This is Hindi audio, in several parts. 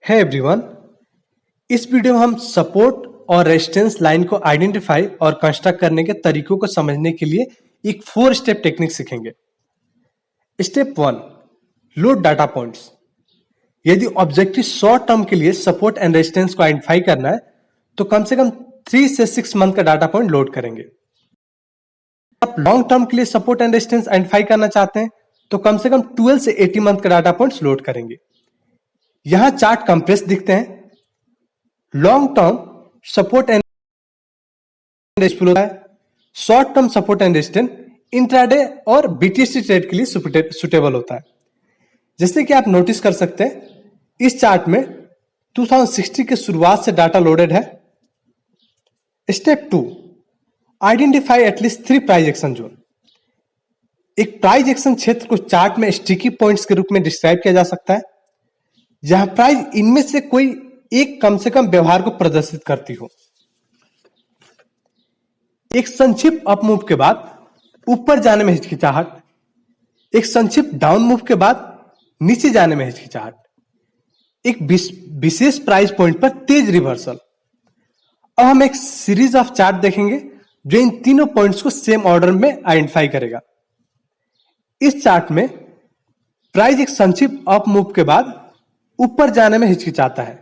है एवरीवन। इस वीडियो में हम सपोर्ट और रेजिस्टेंस लाइन को आइडेंटिफाई और कंस्ट्रक्ट करने के तरीकों को समझने के लिए एक 4 स्टेप टेक्निक सीखेंगे। Step 1, load data points. यदि ऑब्जेक्टिव शॉर्ट टर्म के लिए सपोर्ट एंड रेजिस्टेंस को आइडेंटिफाई करना है तो कम से कम 3 से 6 मंथ का डाटा पॉइंट लोड करेंगे। आप लॉन्ग टर्म के लिए सपोर्ट एंड रेजिस्टेंस आइडेंटिफाई करना चाहते हैं तो कम से कम 12 से 18 मंथ का डाटा पॉइंट्स लोड करेंगे। यहां चार्ट कंप्रेस दिखते हैं। Long term support and resistance होता है, short term support and resistance intraday और बीटीसी ट्रेड के लिए सुटेबल होता है। जैसे कि आप नोटिस कर सकते हैं इस चार्ट में 2060 के शुरुआत से डाटा लोडेड है। Step 2, identify at least 3 price action zone. एक प्राइस एक्शन क्षेत्र को चार्ट में स्टिकी पॉइंट्स के रूप में डिस्क्राइब किया जा सकता है जहां प्राइस इनमें से कोई एक कम से कम व्यवहार को प्रदर्शित करती हो। एक संक्षिप्त अप मूव के बाद ऊपर जाने में हिचकिचाहट, एक संक्षिप्त डाउन मूव के बाद नीचे जाने में हिचकिचाहट, एक विशेष प्राइस पॉइंट पर तेज रिवर्सल। अब हम एक सीरीज ऑफ चार्ट देखेंगे जो इन तीनों पॉइंट्स को सेम ऑर्डर में आइडेंटिफाई करेगा। इस चार्ट में प्राइस एक संक्षिप्त अप मूव के बाद ऊपर जाने में हिचकिचाता है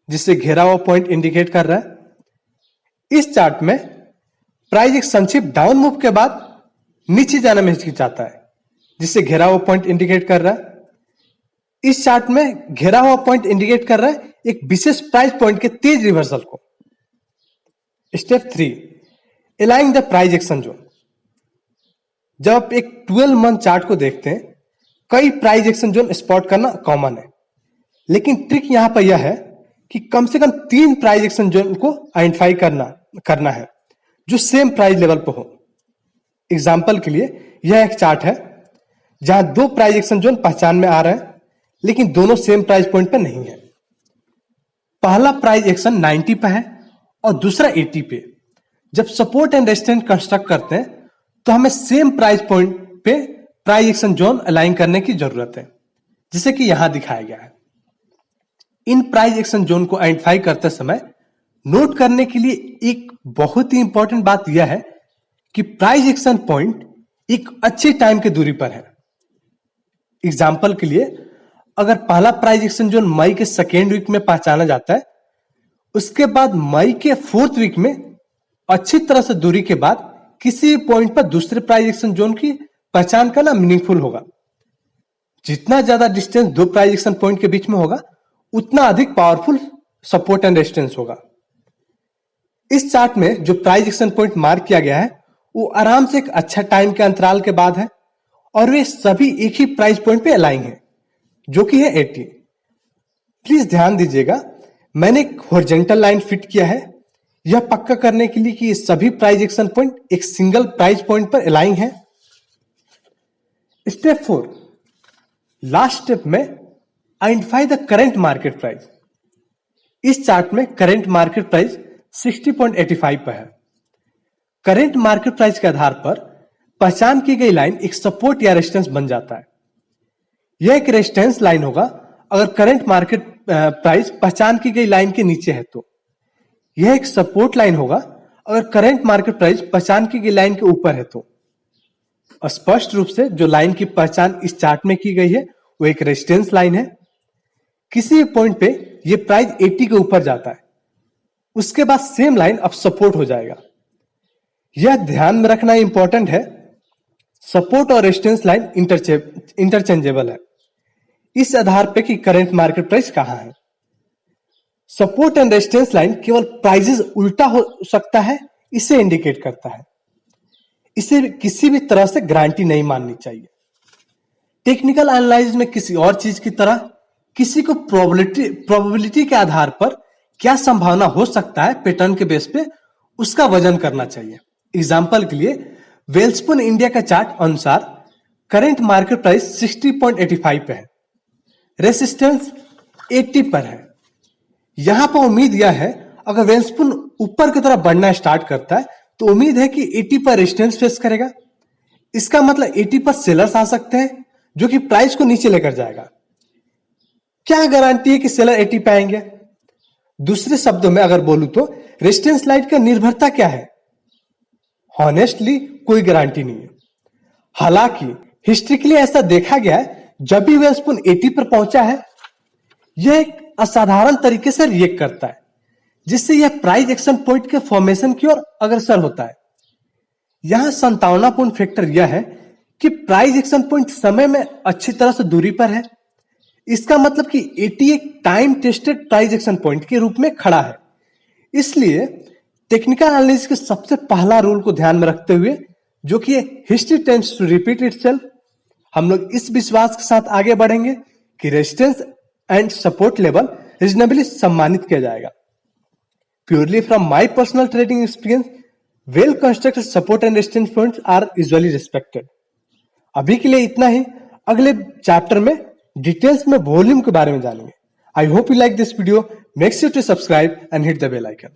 जिससे घेरा हुआ पॉइंट इंडिकेट कर रहा है। इस चार्ट में प्राइस एक संक्षिप्त डाउन मूव के बाद नीचे जाने में हिचकिचाता है जिससे घेरा हुआ पॉइंट इंडिकेट कर रहा है। इस चार्ट में घेरा हुआ पॉइंट इंडिकेट कर रहा है एक विशेष प्राइस पॉइंट के तेज रिवर्सल को। Step 3, aligning the price action zone. जब आप एक 12 मंथ चार्ट को देखते हैं कई प्राइस एक्शन जोन स्पॉट करना कॉमन है, लेकिन ट्रिक यहां पर यह है कि कम से कम 3 प्राइस एक्शन जोन को आइडेंटिफाई करना है जो सेम प्राइस लेवल पर हो। एग्जांपल के लिए यह एक चार्ट है जहां 2 प्राइस एक्शन जोन पहचान में आ रहे हैं लेकिन दोनों सेम प्राइस पॉइंट पर नहीं है। पहला प्राइस एक्शन 90 पे है और दूसरा 80 पे। जब सपोर्ट एंड रेजिस्टेंस कंस्ट्रक्ट करते हैं तो हमें सेम प्राइस पॉइंट पे प्राइस एक्शन जोन अलाइन करने की जरूरत है, जिसे कि यहां दिखाया गया है। इन प्राइस एक्शन जोन को आइडेंटिफाई करते समय नोट करने के लिए एक बहुत ही इंपॉर्टेंट बात यह है कि प्राइस एक्शन पॉइंट एक अच्छे टाइम की दूरी पर है। एग्जाम्पल के लिए अगर पहला प्राइस एक्शन जोन मई के 2nd वीक में पहचाना जाता है, उसके बाद मई के 4th वीक में अच्छी तरह से दूरी के बाद किसी पॉइंट पर दूसरे प्राइस एक्शन जोन की पहचान करना मीनिंगफुल होगा। जितना ज्यादा डिस्टेंस 2 प्राइस एक्शन पॉइंट के बीच में होगा उतना अधिक पावरफुल सपोर्ट एंड रेजिस्टेंस होगा। इस चार्ट में जो प्राइस एक्शन पॉइंट मार्क किया गया है वो आराम से एक अच्छा टाइम के अंतराल के बाद है और वे सभी एक ही प्राइस पॉइंट पे अलाइन है जो कि है 80। प्लीज ध्यान दीजिएगा, मैंने एक हॉरिजॉन्टल लाइन फिट किया है यह पक्का करने के लिए कि ये सभी प्राइस एक्शन पॉइंट एक सिंगल प्राइस पॉइंट पर अलाइन है। स्टेप 4, लास्ट स्टेप में identify the current market price. इस चार्ट में करंट मार्केट प्राइस 60.85 पर है। करंट मार्केट प्राइस के आधार पर पहचान की गई लाइन एक सपोर्ट या रेजिस्टेंस बन जाता है। यह एक रेजिस्टेंस लाइन होगा अगर करंट मार्केट प्राइस पहचान की गई लाइन के नीचे है तो। यह एक सपोर्ट लाइन होगा अगर करंट मार्केट प्राइस पहचान की गई लाइन के ऊपर है तो। स्पष्ट रूप से जो लाइन की पहचान इस चार्ट में की गई है वो एक रेजिस्टेंस लाइन है। किसी पॉइंट पे ये प्राइस 80 के ऊपर जाता है, उसके बाद सेम लाइन अब सपोर्ट हो जाएगा। यह ध्यान में रखना इंपॉर्टेंट है, सपोर्ट और रेजिस्टेंस लाइन इंटरचेंजेबल है इस आधार पे कि करंट मार्केट प्राइस कहां है। सपोर्ट एंड रेजिस्टेंस लाइन केवल प्राइसेस उल्टा हो सकता है इसे इंडिकेट करता है, इसे किसी भी तरह से गारंटी नहीं माननी चाहिए। टेक्निकल एनालिसिस में किसी और चीज की तरह किसी को प्रोबेबिलिटी के आधार पर क्या संभावना हो सकता है पैटर्न के बेस पे उसका वजन करना चाहिए। एग्जांपल के लिए वेल्सपुन इंडिया का चार्ट अनुसार करंट मार्केट प्राइस 60.85 पे है, रेसिस्टेंस 80 पर है। यहां पर उम्मीद यह है अगर वेल्सपुन ऊपर की तरफ बढ़ना स्टार्ट करता है तो उम्मीद है कि 80 पर रेजिस्टेंस फेस करेगा। इसका मतलब 80 पर सेलर्स आ सकते हैं जो कि प्राइस को नीचे लेकर जाएगा। क्या गारंटी है कि सेलर 80 पे आएंगे? दूसरे शब्दों में अगर बोलूं तो रेजिस्टेंस लाइन का निर्भरता क्या है? हॉनेस्टली कोई गारंटी नहीं है। हालांकि हिस्ट्रिकली ऐसा देखा गया है, जब भी वह स्पून 80 पर पहुंचा है, यह एक असाधारण तरीके से रिएक्ट करता है, जिससे यह प्राइस एक्शन पॉइंट के फॉर्मेशन की ओर अग्रसर होता है। यहां संतावनापूर्ण फैक्टर यह है कि प्राइस एक्शन पॉइंट समय में अच्छी तरह से दूरी पर है। इसका मतलब कि 80 एक time tested price action point के रूप में खड़ा है। इसलिए टेक्निकल एनालिसिस के सबसे पहला रूल को ध्यान में रखते हुए, जो कि history tends to repeat itself, हम लोग इस विश्वास के साथ आगे बढ़ेंगे कि resistance and support level reasonably सम्मानित किया जाएगा। Purely from my personal trading experience, well constructed support and resistance points are usually respected. अभी के लिए इतना ही। अगले चैप्टर में डिटेल्स में वॉल्यूम के बारे में जानेंगे। I hope you like this video. Make sure to subscribe and hit the bell icon.